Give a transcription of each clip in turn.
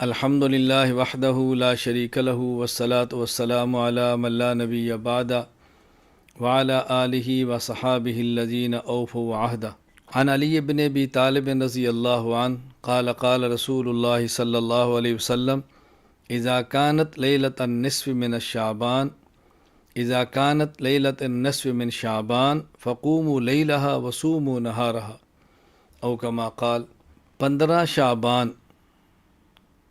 الحمدللہ وحدہ لا شریک لہ والصلاة والسلام علی من لا نبی بعد وعلی آلہ وصحابہ الذین اوفوا عہدہ عن علی بن ابی طالب رضی اللہ عنہ قال قال رسول اللہ صلی اللہ علیہ وسلم اذا كانت لیلۃ النصف من الشعبان اذا كانت لیلۃ النصف من شعبان فقوموا لیلها وصوموا نہارها او کما قال 15 شعبان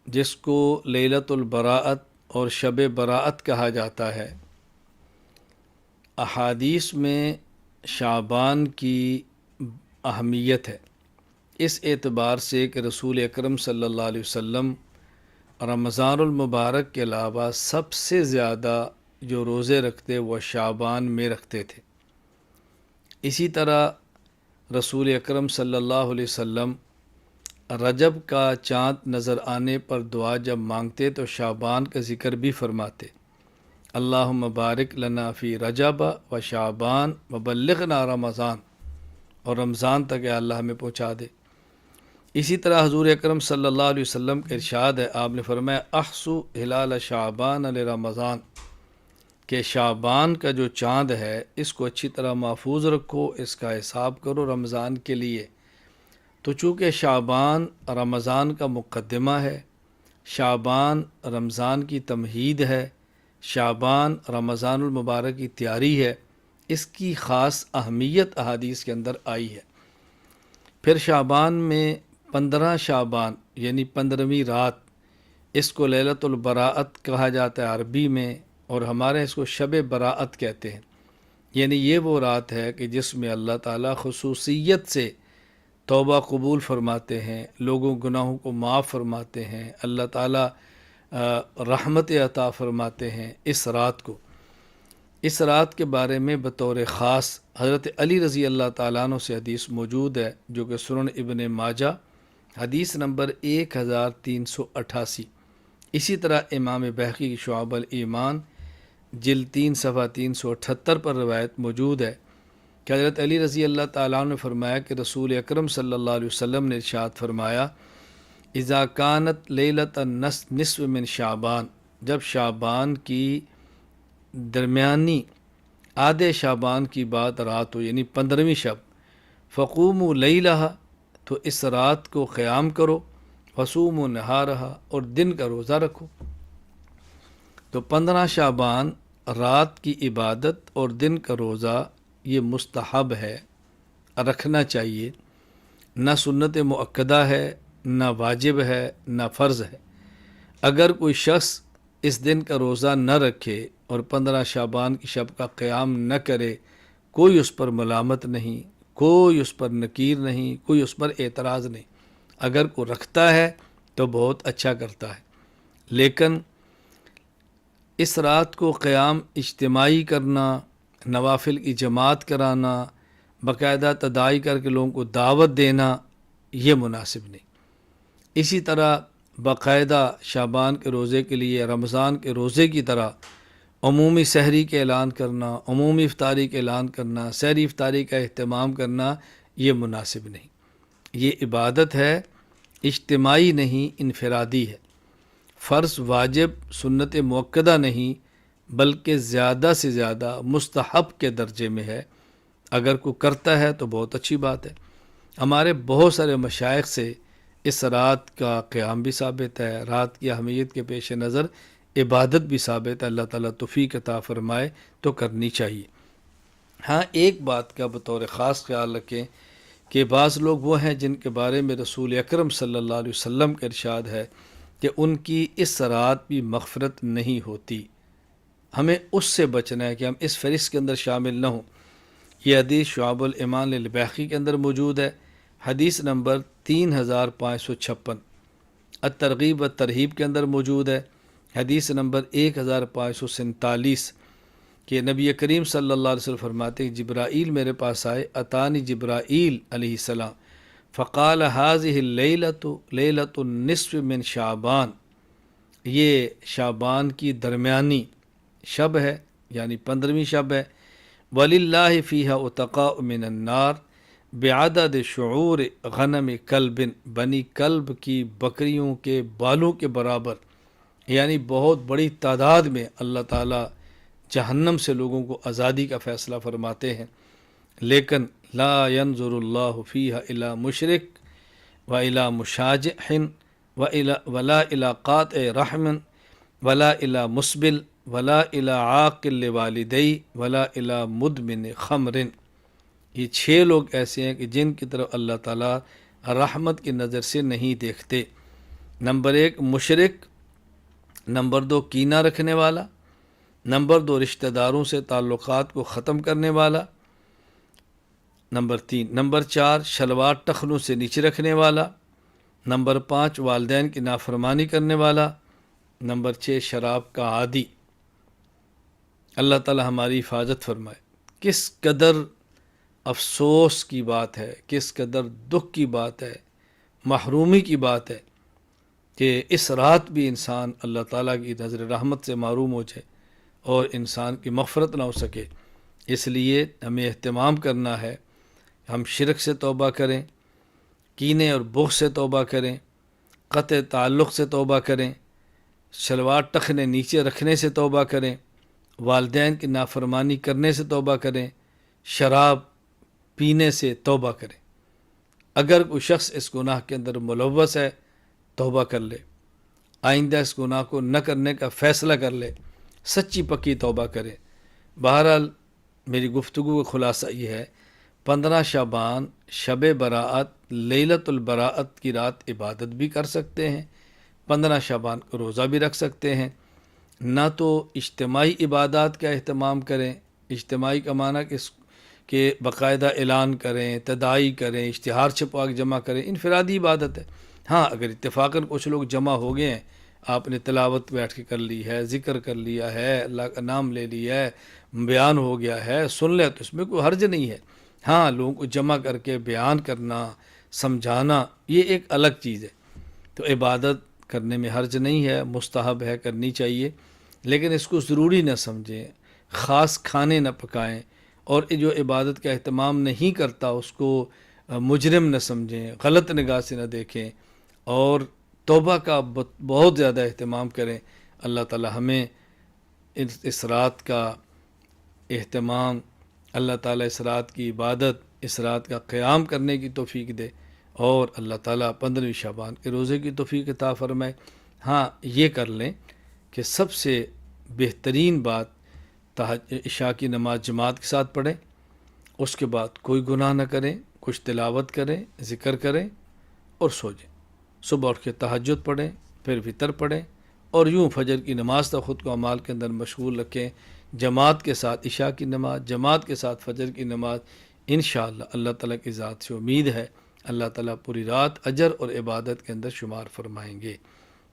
جس کو لیلۃ البراءت اور شب براءت کہا جاتا ہے، احادیث میں شعبان کی اہمیت ہے اس اعتبار سے کہ رسول اکرم صلی اللہ علیہ وسلم رمضان المبارک کے علاوہ سب سے زیادہ جو روزے رکھتے وہ شعبان میں رکھتے تھے۔ اسی طرح رسول اکرم صلی اللہ علیہ وسلم رجب کا چاند نظر آنے پر دعا جب مانگتے تو شعبان کا ذکر بھی فرماتے، اللہم بارک لنا فی رجب و شعبان و بلغنا رمضان، اور رمضان تک اے اللہ ہمیں پہنچا دے۔ اسی طرح حضور اکرم صلی اللہ علیہ وسلم کا ارشاد ہے، آپ نے فرمایا احسو ہلال شعبان لرمضان، کہ شعبان کا جو چاند ہے اس کو اچھی طرح محفوظ رکھو، اس کا حساب کرو رمضان کے لیے۔ تو چونکہ شعبان رمضان کا مقدمہ ہے، شعبان رمضان کی تمہید ہے، شعبان رمضان المبارک کی تیاری ہے، اس کی خاص اہمیت احادیث کے اندر آئی ہے۔ پھر شعبان میں 15 شعبان یعنی 15ویں رات، اس کو لیلۃ البراءت کہا جاتا ہے عربی میں، اور ہمارے اس کو شب براءت کہتے ہیں۔ یعنی یہ وہ رات ہے کہ جس میں اللہ تعالیٰ خصوصیت سے توبہ قبول فرماتے ہیں، لوگوں گناہوں کو معاف فرماتے ہیں، اللہ تعالیٰ رحمت عطا فرماتے ہیں اس رات کو۔ اس رات کے بارے میں بطور خاص حضرت علی رضی اللہ تعالیٰ عنہ سے حدیث موجود ہے، جو کہ سنن ابن ماجہ حدیث نمبر 1388۔ اسی طرح امام بہقی کی شعب الایمان جلد 3 صفحہ 378 پر روایت موجود ہے کہ حضرت علی رضی اللہ تعالیٰ عنہ نے فرمایا کہ رسول اکرم صلی اللہ علیہ وسلم نے ارشاد فرمایا، اذا کانت لیلۃ النصف من شعبان، جب شعبان کی درمیانی آدھے شعبان کی بات رات ہو یعنی 15ویں شب، فقوموا لیلہا، تو اس رات کو قیام کرو، وصوموا نہارہا، اور دن کا روزہ رکھو۔ تو 15 شعبان رات کی عبادت اور دن کا روزہ یہ مستحب ہے، رکھنا چاہیے، نہ سنت مؤکدہ ہے، نہ واجب ہے، نہ فرض ہے۔ اگر کوئی شخص اس دن کا روزہ نہ رکھے اور 15 شعبان کی شب کا قیام نہ کرے، کوئی اس پر ملامت نہیں، کوئی اس پر نکیر نہیں، کوئی اس پر اعتراض نہیں۔ اگر کوئی رکھتا ہے تو بہت اچھا کرتا ہے، لیکن اس رات کو قیام اجتماعی کرنا، نوافل کی جماعت کرانا، باقاعدہ تداعی کر کے لوگوں کو دعوت دینا، یہ مناسب نہیں۔ اسی طرح باقاعدہ شعبان کے روزے کے لیے رمضان کے روزے کی طرح عمومی سحری کے اعلان کرنا، عمومی افطاری کے اعلان کرنا، سحری افطاری کا اہتمام کرنا، یہ مناسب نہیں۔ یہ عبادت ہے، اجتماعی نہیں، انفرادی ہے، فرض واجب سنت مؤکدہ نہیں، بلکہ زیادہ سے زیادہ مستحب کے درجے میں ہے۔ اگر کوئی کرتا ہے تو بہت اچھی بات ہے۔ ہمارے بہت سارے مشائخ سے اس رات کا قیام بھی ثابت ہے، رات کی اہمیت کے پیش نظر عبادت بھی ثابت ہے۔ اللہ تعالیٰ توفیق عطا فرمائے تو کرنی چاہیے۔ ہاں، ایک بات کا بطور خاص خیال رکھیں کہ بعض لوگ وہ ہیں جن کے بارے میں رسول اکرم صلی اللہ علیہ وسلم کا ارشاد ہے کہ ان کی اس رات بھی مغفرت نہیں ہوتی۔ ہمیں اس سے بچنا ہے کہ ہم اس فہرست کے اندر شامل نہ ہوں۔ یہ حدیث شعب الایمان للبیہقی کے اندر موجود ہے، حدیث نمبر 3556۔ الترغیب و ترہیب کے اندر موجود ہے، حدیث نمبر 1547، کہ نبی کریم صلی اللہ علیہ وسلم فرماتے ہیں جبرائیل میرے پاس آئے، اتانی جبرائیل علیہ السلام، فقال هذه اللیلۃ لیلۃ النصف من شعبان، یہ شعبان کی درمیانی شب ہے یعنی 15ویں شب ہے، وَلِلَّهِ فِيهَا عُتَقَاءُ مِنَ النَّارِ، بعدد شعور غنم کلب، بنی کلب کی بکریوں کے بالوں کے برابر، یعنی بہت بڑی تعداد میں اللہ تعالیٰ جہنم سے لوگوں کو آزادی کا فیصلہ فرماتے ہیں۔ لیکن لا ينظر اللہ فیہا الی مشرک و الی مشاجح ولا الی قاطع رحم ولا الی مسبل ولا الی عاقل لوالدی ولا الی مدمن خمر۔ یہ 6 لوگ ایسے ہیں کہ جن کی طرف اللہ تعالیٰ رحمت کی نظر سے نہیں دیکھتے۔ نمبر 1 مشرک، نمبر 2 کینہ رکھنے والا، نمبر 2 رشتہ داروں سے تعلقات کو ختم کرنے والا، نمبر 4 شلوار ٹخنوں سے نیچے رکھنے والا، نمبر 5 والدین کی نافرمانی کرنے والا، نمبر 6 شراب کا عادی۔ اللہ تعالی ہماری حفاظت فرمائے۔ کس قدر افسوس کی بات ہے، کس قدر دکھ کی بات ہے، محرومی کی بات ہے کہ اس رات بھی انسان اللہ تعالیٰ کی نظر رحمت سے محروم ہو جائے اور انسان کی مغفرت نہ ہو سکے۔ اس لیے ہمیں اہتمام کرنا ہے، ہم شرک سے توبہ کریں، کینے اور بغض سے توبہ کریں، قطع تعلق سے توبہ کریں، شلوار ٹخنے نیچے رکھنے سے توبہ کریں، والدین کی نافرمانی کرنے سے توبہ کریں، شراب پینے سے توبہ کریں۔ اگر کوئی شخص اس گناہ کے اندر ملوث ہے، توبہ کر لے، آئندہ اس گناہ کو نہ کرنے کا فیصلہ کر لے، سچی پکی توبہ کرے۔ بہرحال میری گفتگو کا خلاصہ یہ ہے، 15 شعبان شب براءت، لیلۃ البراءت کی رات عبادت بھی کر سکتے ہیں، 15 شعبان کو روزہ بھی رکھ سکتے ہیں۔ نہ تو اجتماعی عبادات کا اہتمام کریں، اجتماعی کا معنی کہ باقاعدہ اعلان کریں، تداعی کریں، اشتہار چھپوا کے جمع کریں، انفرادی عبادت ہے۔ ہاں اگر اتفاقاً کچھ لوگ جمع ہو گئے ہیں، آپ نے تلاوت بیٹھ کے کر لی ہے، ذکر کر لیا ہے، اللہ کا نام لے لیا ہے، بیان ہو گیا ہے، سن لیا، تو اس میں کوئی حرج نہیں ہے۔ ہاں لوگوں کو جمع کر کے بیان کرنا، سمجھانا، یہ ایک الگ چیز ہے۔ تو عبادت کرنے میں حرج نہیں ہے، مستحب ہے، کرنی چاہیے، لیکن اس کو ضروری نہ سمجھیں، خاص کھانے نہ پکائیں، اور جو عبادت کا اہتمام نہیں کرتا اس کو مجرم نہ سمجھیں، غلط نگاہ سے نہ دیکھیں، اور توبہ کا بہت زیادہ اہتمام کریں۔ اللہ تعالی ہمیں اس رات کا اہتمام، اللہ تعالیٰ اس رات کی عبادت، اس رات کا قیام کرنے کی توفیق دے، اور اللہ تعالیٰ 15 شعبان کے روزے کی توفیق عطا فرمائے۔ ہاں یہ کر لیں کہ سب سے بہترین بات عشاء کی نماز جماعت کے ساتھ پڑھیں، اس کے بعد کوئی گناہ نہ کریں، کچھ تلاوت کریں، ذکر کریں اور سو جائیں۔ صبح اٹھ کے تہجد پڑھیں، پھر وتر پڑھیں، اور یوں فجر کی نماز تک خود کو اعمال کے اندر مشغول رکھیں، جماعت کے ساتھ عشاء کی نماز، جماعت کے ساتھ فجر کی نماز۔ انشاءاللہ اللہ تعالیٰ کی ذات سے امید ہے اللہ تعالیٰ پوری رات اجر اور عبادت کے اندر شمار فرمائیں گے۔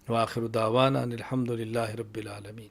وآخر دعوانا ان الحمد للہ رب العالمین۔